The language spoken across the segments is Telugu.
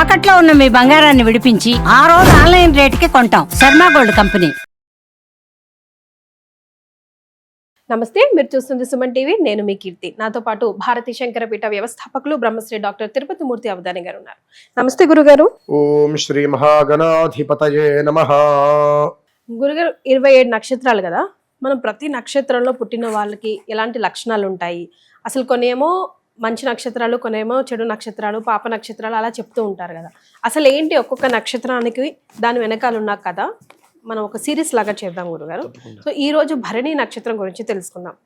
తాకట్లో ఉన్న మీ బంగారాన్ని విడిపించి ఆ రోజు ఆన్లైన్ రేటుకి కొంటాం. Sharma gold company. నమస్తే, మీరు చూస్తుంది సుమన్ టీవీ. నేను మీ కీర్తి. నాతో పాటు భారతీ శంకరపీఠ వ్యవస్థాపకులు బ్రహ్మశ్రీ డాక్టర్ తిరుపతి మూర్తి అవధాని గారు ఉన్నారు. నమస్తే గురుగారు. ఓం శ్రీ మహాగణాధిపతయే నమః. గురుగారు, 27 నక్షత్రాలు కదా, మనం ప్రతి నక్షత్రంలో పుట్టిన వాళ్ళకి ఎలాంటి లక్షణాలు ఉంటాయి, అసలు కొన్నేమో మంచి నక్షత్రాలు, కొన్నేమో చెడు నక్షత్రాలు, పాప నక్షత్రాలు అలా చెప్తూ ఉంటారు కదా. అసలు ఏంటి ఒక్కొక్క నక్షత్రానికి దాని వెనకాల ఉన్న కథ మనం ఒక సిరీస్ లాగా చేద్దాం గురుగారు. సో ఈ రోజు భరణి నక్షత్రం గురించి తెలుసుకుందాం.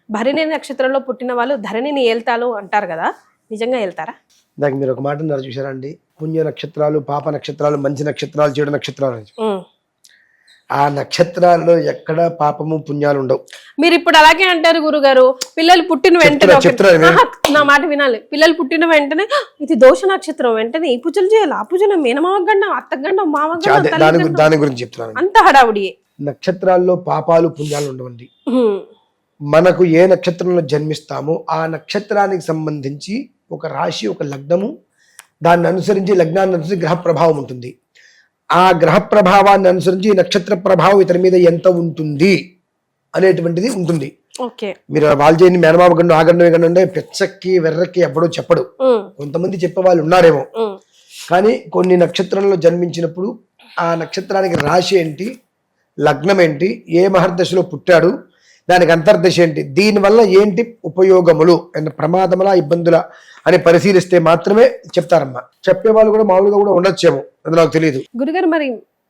భరణి నక్షత్రంలో పుట్టిన వాళ్ళు ధరణిని ఏల్తాలు అంటారు కదా, నిజంగా ఏల్తారా? దానికి మీరు ఒక మాట అన్నారు చూసారా అండి, పుణ్య నక్షత్రాలు, పాప నక్షత్రాలు, మంచి నక్షత్రాలు, చెడు నక్షత్రాలు అని. ఆ నక్షత్రాల్లో ఎక్కడ పాపము పుణ్యాలు ఉండవు. మీరు ఇప్పుడు అలాగే అంటారు గురుగారు. పిల్లలు పుట్టిన వెంటనే నా మాట వినాలి. పిల్లలు పుట్టిన వెంటనే ఇది దోష నక్షత్రం, వెంటనే ఈ పూజలు చేయాలి, ఆ పూజలు మేనమావ గండం, అత్త గండం, మామ గండం, దాని గురించి చెప్తున్నాను. అంత హడావుడి. నక్షత్రాల్లో పాపాలు పుణ్యాలు ఉండవండి. మనకు ఏ నక్షత్రంలో జన్మిస్తామో ఆ నక్షత్రానికి సంబంధించి ఒక రాశి, ఒక లగ్నము, దాన్ని అనుసరించి లగ్నాన్ని అనుసరించి గ్రహ ప్రభావం ఉంటుంది. ఆ గ్రహ ప్రభావాన్ని అనుసరించి నక్షత్ర ప్రభావం ఇతని మీద ఎంత ఉంటుంది అనేటువంటిది ఉంటుంది. మీరు వాళ్ళు చేయని మేనమామ గండు, ఆ గండం, ఈ గండం అంటే పెచ్చక్కి వెర్రక్కి ఎప్పుడూ చెప్పడు. కొంతమంది చెప్పే వాళ్ళు ఉన్నారేమో, కానీ కొన్ని నక్షత్రంలో జన్మించినప్పుడు ఆ నక్షత్రానికి రాశి ఏంటి, లగ్నం ఏంటి, ఏ మహర్దశలో పుట్టాడు, దానికి అంతర్దశ ఏంటి, దీనివల్ల ఏంటి ఉపయోగములు, ప్రమాదములా ఇబ్బందుల అని పరిశీలిస్తే మాత్రమే చెప్తారమ్మా. చెప్పేవాళ్ళు కూడా మామూలుగా కూడా ఉండొచ్చేమో, అది నాకు తెలియదు. గురుగారు, మరి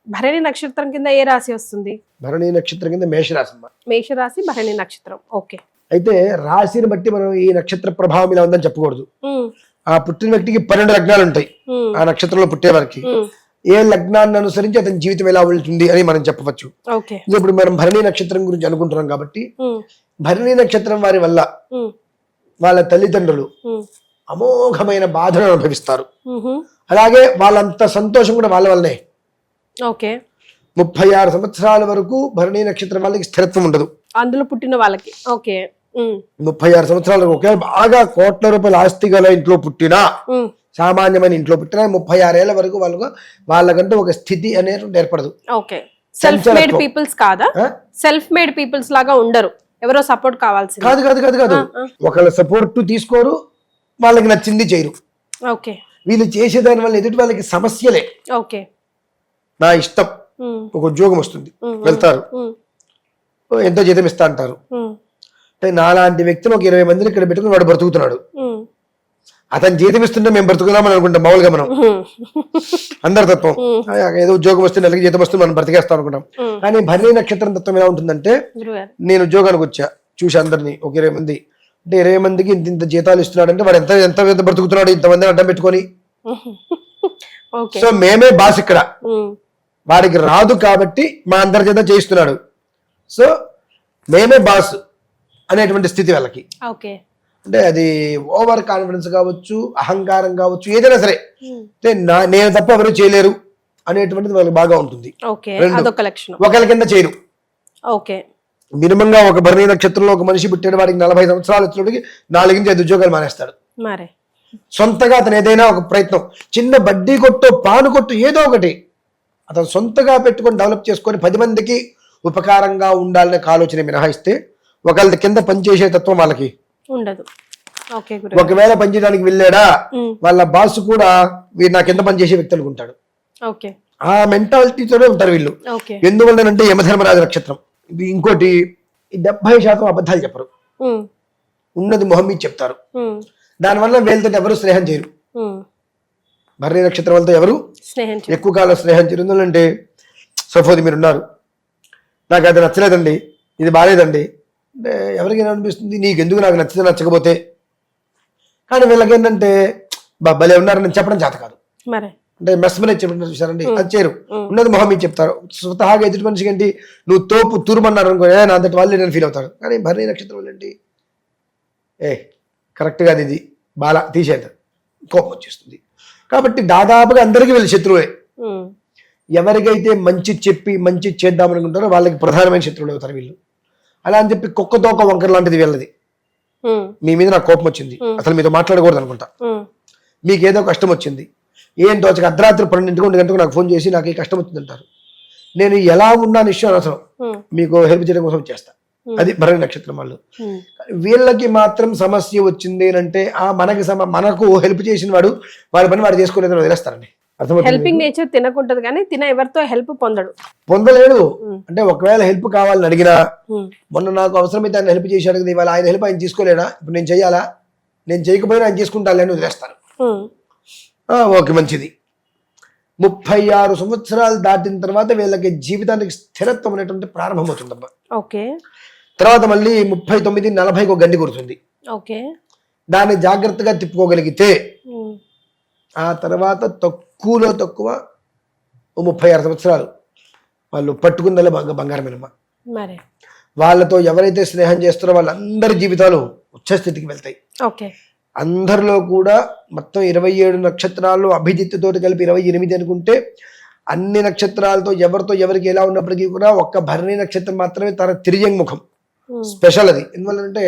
భరణి నక్షత్రం కింద ఏ రాశి వస్తుంది? భరణి నక్షత్రం కింద మేషరాశి అమ్మా. మేషరాశి, భరణి నక్షత్రం. ఓకే. అయితే రాశిని బట్టి మనం ఈ నక్షత్ర ప్రభావం ఇలా ఉందని చెప్పకూడదు. ఆ పుట్టిన వ్యక్తికి 12 లగ్నాలు ఉంటాయి. ఆ నక్షత్రంలో పుట్టే వారికి ఏ లగ్నాన్ని అనుసరించి అతని జీవితం ఎలా వెళ్తుంది అని మనం చెప్పవచ్చు. ఇప్పుడు మనం భరణి నక్షత్రం గురించి అనుకుంటున్నాం కాబట్టి భరణి నక్షత్రం వారి వల్ల వాళ్ళ తల్లిదండ్రులు అమోఘమైన బాధను అనుభవిస్తారు. అలాగే వాళ్ళంత సంతోషం కూడా వాళ్ళ వల్లనే. 36 సంవత్సరాల వరకు భరణి నక్షత్రం వాళ్ళకి స్థిరత్వం ఉండదు. అందులో పుట్టిన వాళ్ళకి 36 సంవత్సరాల వరకు ఒకే బాగా కోట్ల రూపాయల ఆస్తి గల ఇంట్లో పుట్టినా, సామాన్యమైన ఇంట్లో పుట్టినా 36 ఏళ్ల వరకు వాళ్ళకంటూ ఒక స్థితి అనేది ఏర్పడదు. సెల్ఫ్ మేడ్ పీపుల్స్ కాదా? సెల్ఫ్ మేడ్ పీపుల్స్ లాగా ఉండరు, ఎవరో సపోర్ట్ కావాల్సింది. కాదు కాదు కాదు కాదు ఒకళ్ళ సపోర్ట్ తీసుకోరు, వాళ్ళకి నచ్చింది చేయరు. వీళ్ళు చేసేదాని వల్ల ఎదుటి వాళ్ళకి సమస్యలే. నా ఇష్టం, ఒక ఉద్యోగం వస్తుంది, వెళ్తారు, ఎంతో జీతం ఇస్తా అంటారు. నాలాంటి వ్యక్తిని ఒక 20 మందిని ఇక్కడ పెట్టుకుని వాడు బ్రతుకుతున్నాడు. అతను జీతం ఇస్తుంటే మేము బ్రతుకుదామని అనుకుంటాం మామూలుగా మనం, అందరి తత్వం. ఏదో ఉద్యోగం వస్తే నెలకి జీతం వస్తుంది మనం బ్రతికేస్తాం అనుకుంటాం. కానీ భరణి నక్షత్రం తత్వం ఎలా ఉంటుందంటే, నేను ఉద్యోగానికి వచ్చా, చూసి అందరినీ ఒక 20 మంది అంటే 20 మందికి ఇంత జీతాలు ఇస్తున్నాడు అంటే వాడు ఎంత ఎంత ఎంత బ్రతుకుతున్నాడు, ఇంతమందిని అడ్డం పెట్టుకొని. సో మేమే బాస్ ఇక్కడ, వాడికి రాదు కాబట్టి మా అందరి చేత చేయిస్తున్నాడు. సో మేమే బాస్ అనేటువంటి స్థితి వాళ్ళకి. అంటే అది ఓవర్ కాన్ఫిడెన్స్ కావచ్చు, అహంకారం కావచ్చు, ఏదైనా సరే నేను తప్ప ఎవరు చేయలేరు అనేటువంటిది వాళ్ళకి బాగా ఉంటుంది. ఒకరి కింద చేయరు. మినిమంగా ఒక భరణి నక్షత్రంలో ఒక మనిషి పుట్టాడు, వాడికి 40 సంవత్సరాలు వచ్చినప్పటికి 4-5 ఉద్యోగాలు మానేస్తాడు. సొంతగా అతను ఏదైనా ఒక ప్రయత్నం, చిన్న బడ్డీ కొట్టు, పాను కొట్టు, ఏదో ఒకటి అతను సొంతగా పెట్టుకొని డెవలప్ చేసుకొని 10 మందికి ఉపకారంగా ఉండాలనే ఆలోచన మినహాయిస్తే ఒకళ్ళ కింద పనిచేసే తత్వం వాళ్ళకి ఉండదు. ఒకవేళ పనిచేయడానికి వెళ్ళాడా, వాళ్ళ బాస్ కూడా వీడు నా కింద పనిచేసే వ్యక్తి అనుకుంటాడు. ఆ మెంటాలిటీతోనే ఉంటారు వీళ్ళు. ఎందువల్లనంటే యమధర్మరాజు నక్షత్రం ఇది. ఇంకోటి 70% అబద్ధాలు చెప్పరు, ఉన్నది మొహం మీద చెప్తారు. దానివల్ల వీళ్ళతో ఎవరు స్నేహం చేయరు. భరణి నక్షత్రం వాళ్ళతో ఎవరు ఎక్కువ కాలం స్నేహం చేయరు. ఎందుకంటే సపోజ్ మీరు ఉన్నారు, నాకు అది నచ్చలేదండి, ఇది బాగాలేదండి అంటే ఎవరికైనా అనిపిస్తుంది, నీకెందుకు నాకు నచ్చితే నచ్చకపోతే. కానీ వీళ్ళకి ఏంటంటే భలే ఉన్నారని చెప్పడం చేత కాదు. అంటే మెస్మనే చెప్పడం చూసారండి, అది చేయరు. ఉన్నది మొహం మీద చెప్తారు. స్వతహాగా ఎదుటి మనిషికి ఏంటి, నువ్వు తోపు తురుమన్నారు అనుకో, నా అంతటి వాళ్ళు నేను ఫీల్ అవుతాడు. కానీ భరణి నక్షత్రం వాళ్ళు ఏంటి, కరెక్ట్ గా ఇది బాగా తీసేది, కోపం వచ్చేస్తుంది. కాబట్టి దాదాపుగా అందరికీ వీళ్ళు శత్రువులే. ఎవరికైతే మంచి చెప్పి మంచి చేద్దామనుకుంటారో వాళ్ళకి ప్రధానమైన శత్రువులు అవుతారు వీళ్ళు. అలా అని చెప్పి కుక్క తోక వంకర లాంటిది వీళ్ళది. మీ మీద నాకు కోపం వచ్చింది, అసలు మీతో మాట్లాడకూడదు అనుకుంటా, మీకు ఏదో కష్టం వచ్చింది, ఏం తోచక అర్ధరాత్రి 12 గంటలకు నాకు ఫోన్ చేసి నాకు ఈ కష్టం వచ్చిందంటారు. నేను ఎలా ఉన్నా విషయం అనవసరం, మీకు హెల్ప్ చేయడం కోసం చేస్తా. అది భరణి నక్షత్రం వాళ్ళు. వీళ్ళకి మాత్రం సమస్య వచ్చింది అంటే మనకు హెల్ప్ చేసిన వాడు వాడి పని వాడు చేసుకోలేదని వదిలేస్తారండి. హెల్పింగ్ నేచర్ తినకుంటది కానీ ఎవరితో హెల్ప్ పొందలేడు. అంటే ఒకవేళ హెల్ప్ కావాలని అడిగినా, మొన్న నాకు అవసరమైతే ఆయన హెల్ప్ చేసి అడిగింది, ఇవాళ ఆయన హెల్ప్ ఆయన తీసుకోలేడా, ఇప్పుడు నేను చెయ్యాలా, నేను చేయకపోయినా ఆయన చేసుకుంటాను అని వదిలేస్తారు. ఓకే మంచిది. 36 సంవత్సరాలు దాటిన తర్వాత వీళ్ళకి జీవితానికి స్థిరత్వం అనేటువంటి ప్రారంభమవుతుందమ్మా. ఓకే. తర్వాత మళ్ళీ 39, 40 ఒక గండి కొడుతుంది. ఓకే. దాన్ని జాగ్రత్తగా తిప్పుకోగలిగితే ఆ తర్వాత తక్కువలో తక్కువ 36 సంవత్సరాలు వాళ్ళు పట్టుకుందలే బంగారమేనమ్మా. వాళ్ళతో ఎవరైతే స్నేహం చేస్తారో వాళ్ళందరి జీవితాలు ఉచ్చస్థితికి వెళ్తాయి. ఓకే. అందరిలో కూడా మొత్తం 27 నక్షత్రాలు అభిజిత్తుతో కలిపి 28 అనుకుంటే, అన్ని నక్షత్రాలతో ఎవరికి ఎలా ఉన్నప్పటికీ కూడా ఒక్క భరణి నక్షత్రం మాత్రమే తన తిర్యంగుఖం స్పెషల్. అది ఎందువల్లంటే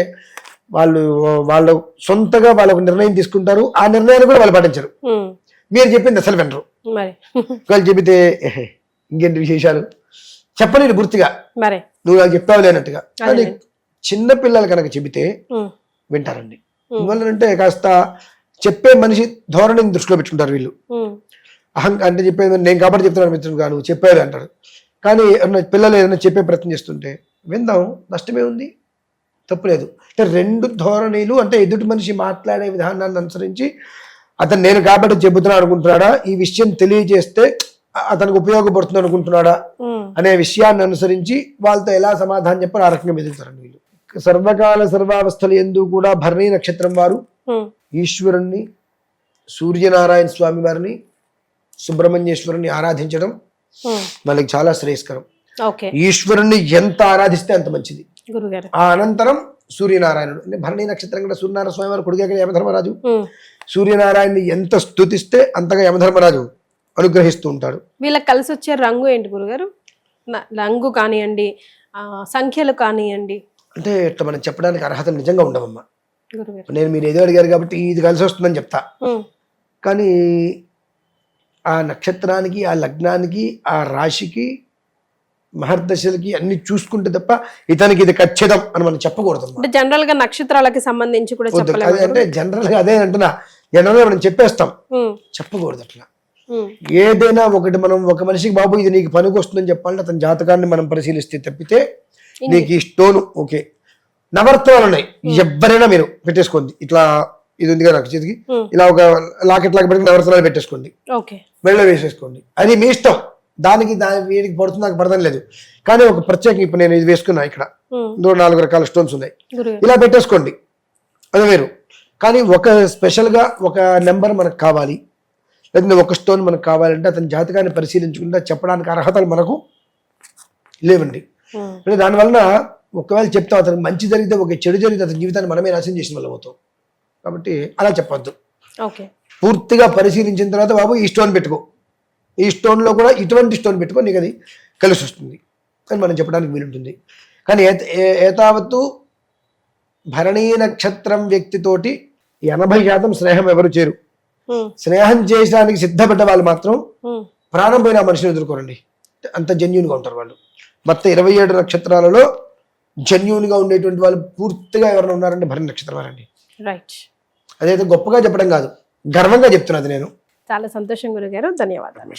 వాళ్ళు సొంతగా వాళ్ళకు నిర్ణయం తీసుకుంటారు, ఆ నిర్ణయాన్ని కూడా వాళ్ళు పాటించరు. మీరు చెప్పింది అసలు వినరు. వాళ్ళు చెబితే ఇంకేంటి విశేషాలు చెప్పలేరు గుర్తుగా, నువ్వు నాకు చెప్పావు లేనట్టుగా. కానీ చిన్న పిల్లలు కనుక చెబితే వింటారండి. ఎందువల్లంటే కాస్త చెప్పే మనిషి ధోరణిని దృష్టిలో పెట్టుకుంటారు వీళ్ళు. అంటే చెప్పేది నేను కాబట్టి చెప్తున్నాను మిత్రుడు, నువ్వు చెప్పేది అంటారు. కానీ పిల్లలు ఏదైనా చెప్పే ప్రయత్నం చేస్తుంటే విందాం, నష్టమే ఉంది, తప్పులేదు. అంటే రెండు ధోరణిలు, అంటే ఎదుటి మనిషి మాట్లాడే విధానాన్ని అనుసరించి అతను నేను కాబట్టి చెబుతున్నా అనుకుంటున్నాడా, ఈ విషయం తెలియజేస్తే అతనికి ఉపయోగపడుతుంది అనుకుంటున్నాడా అనే విషయాన్ని అనుసరించి వాళ్ళతో ఎలా సమాధానం చెప్పారు ఆ రకంగా మెదులుతారండి వీళ్ళు. సర్వకాల సర్వావస్థలు ఎందు కూడా భరణి నక్షత్రం వారు ఈశ్వరుణ్ణి, సూర్యనారాయణ స్వామి వారిని, సుబ్రహ్మణ్యేశ్వరుని ఆరాధించడం వాళ్ళకి చాలా శ్రేయస్కరం. ఈశ్వరుణ్ణి ఎంత ఆరాధిస్తే అంత మంచిది. ఆ అనంతరం సూర్యనారాయణుడు, అంటే భరణి నక్షత్రం కూడా సూర్యనారాయణ స్వామి వారు కొడుకు యమధర్మరాజు. సూర్యనారాయణని ఎంత స్తుతిస్తే అంతగా యమధర్మరాజు అనుగ్రహిస్తూ ఉంటాడు. వీళ్ళకి కలిసి వచ్చే రంగు ఏంటి గురుగారు? రంగు కానివ్వండి, సంఖ్యలు కానివ్వండి, అంటే ఇట్లా మనం చెప్పడానికి అర్హత నిజంగా ఉండవమ్మా. నేను మీరు ఏదో అడిగారు కాబట్టి ఇది కలిసి వస్తుందని చెప్తా, కానీ ఆ నక్షత్రానికి, ఆ లగ్నానికి, ఆ రాశికి, మహర్దశలకి అన్ని చూసుకుంటే తప్ప ఇతనికి ఇది ఖచ్చితం అని మనం చెప్పకూడదు. జనరల్ గా నక్షత్రాలకి సంబంధించి కూడా అంటే జనరల్ గా అదే అంటున్నా, జనరల్ గా మనం చెప్పేస్తాం, చెప్పకూడదు అట్లా. ఏదైనా ఒకటి మనం ఒక మనిషికి బాబు ఇది నీకు పనికి వస్తుందని చెప్పాలంటే అతని జాతకాన్ని మనం పరిశీలిస్తే తప్పితే నీకు ఈ స్టోన్ ఓకే. నవరత్నాలు ఉన్నాయి, ఎవరైనా మీరు పెట్టేసుకోండి. ఇట్లా ఇది ఉంది కదా చేతికి, ఇలా ఒక లాకెట్ లాగా పెట్టుకుని నవరత్నాలు పెట్టేసుకోండి, మెళ్ళ వేసేసుకోండి, అది మీ ఇష్టం. దానికి వీడికి పడుతుంది, నాకు పడదని లేదు. కానీ ఒక ప్రత్యేక ఇప్పుడు నేను ఇది వేసుకున్నా, ఇక్కడ 4 రకాల స్టోన్స్ ఉన్నాయి, ఇలా పెట్టేసుకోండి, అది వేరు. కానీ ఒక స్పెషల్ గా ఒక నెంబర్ మనకు కావాలి, లేదంటే ఒక స్టోన్ మనకు కావాలంటే అతని జాతకాన్ని పరిశీలించకుండా చెప్పడానికి అర్హతలు మనకు లేవండి. దానివలన ఒకవేళ చెప్తాం అతనికి మంచి జరిగితే ఒక చెడు జరిగితే అతని జీవితాన్ని మనమే నాశనం చేసిన వాళ్ళం అవుతాం. కాబట్టి అలా చెప్పొద్దు. పూర్తిగా పరిశీలించిన తర్వాత బాబు ఈ స్టోన్ పెట్టుకో, ఈ స్టోన్లో కూడా ఇటువంటి స్టోన్ పెట్టుకో, నీకు అది కలిసి వస్తుంది అని మనం చెప్పడానికి వీలుంటుంది. కానీ ఏతావత్తు భరణీ నక్షత్రం వ్యక్తితోటి 80% స్నేహం ఎవరు చేరు. స్నేహం చేయడానికి సిద్ధపడ్డ వాళ్ళు మాత్రం ప్రాణం పోయిన మనిషిని ఎదుర్కోరండి, అంత జెన్యూన్ గా ఉంటారు వాళ్ళు. మొత్తం 27 నక్షత్రాలలో జెన్యూన్ గా ఉండేటువంటి వాళ్ళు పూర్తిగా ఎవరైనా ఉన్నారంటే భరణి నక్షత్రం వారండి. అదైతే గొప్పగా చెప్పడం కాదు, గర్వంగా చెప్తున్నది నేను. చాలా సంతోషం గురుగారు, ధన్యవాదాలు.